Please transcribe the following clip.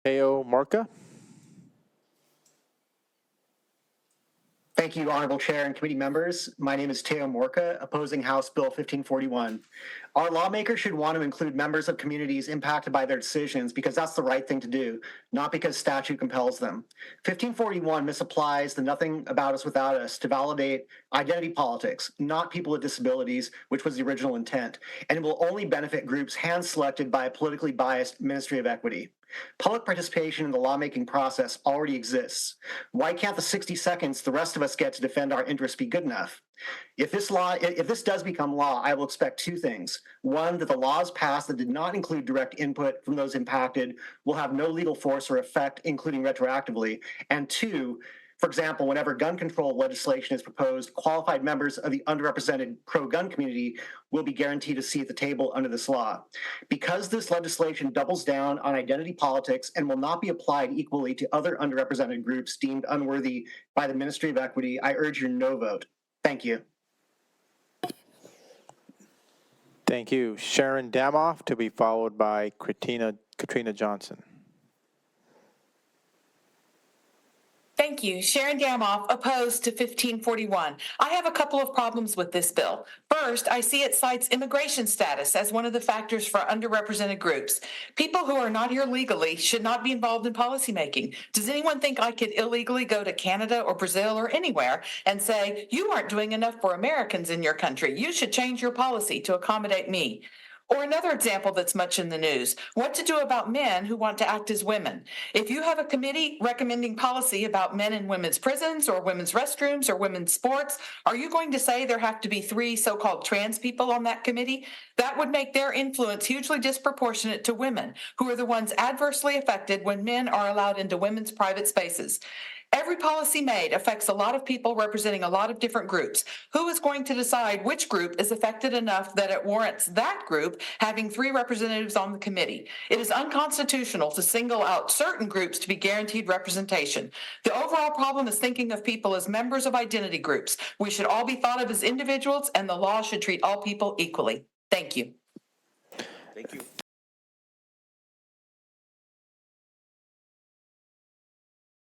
Teo Marca. Thank you, Honorable Chair and committee members. My name is Teo Morca, opposing House Bill 1541. Our lawmakers should want to include members of communities impacted by their decisions because that's the right thing to do, not because statute compels them. 1541 misapplies the nothing about us without us to validate identity politics, not people with disabilities, which was the original intent, and it will only benefit groups hand-selected by a politically biased Ministry of Equity. Public participation in the lawmaking process already exists. Why can't the 60 seconds the rest of us get to defend our interests be good enough? If this does become law, I will expect two things. One, that the laws passed that did not include direct input from those impacted will have no legal force or effect, including retroactively. And two, for example, whenever gun control legislation is proposed, qualified members of the underrepresented pro-gun community will be guaranteed a seat at the table under this law. Because this legislation doubles down on identity politics and will not be applied equally to other underrepresented groups deemed unworthy by the Ministry of Equity, I urge your no vote. Thank you. Thank you. Sharon Damoff, to be followed by Katrina Johnson. Thank you. Sharon Damoff, opposed to 1541. I have a couple of problems with this bill. First, I see it cites immigration status as one of the factors for underrepresented groups. People who are not here legally should not be involved in policymaking. Does anyone think I could illegally go to Canada or Brazil or anywhere and say, you aren't doing enough for Americans in your country. You should change your policy to accommodate me? Or another example that's much in the news, what to do about men who want to act as women. If you have a committee recommending policy about men in women's prisons or women's restrooms or women's sports, are you going to say there have to be 3 so-called trans people on that committee? That would make their influence hugely disproportionate to women, who are the ones adversely affected when men are allowed into women's private spaces. Every policy made affects a lot of people representing a lot of different groups. Who is going to decide which group is affected enough that it warrants that group having 3 representatives on the committee? It is unconstitutional to single out certain groups to be guaranteed representation. The overall problem is thinking of people as members of identity groups. We should all be thought of as individuals, and the law should treat all people equally. Thank you. Thank you.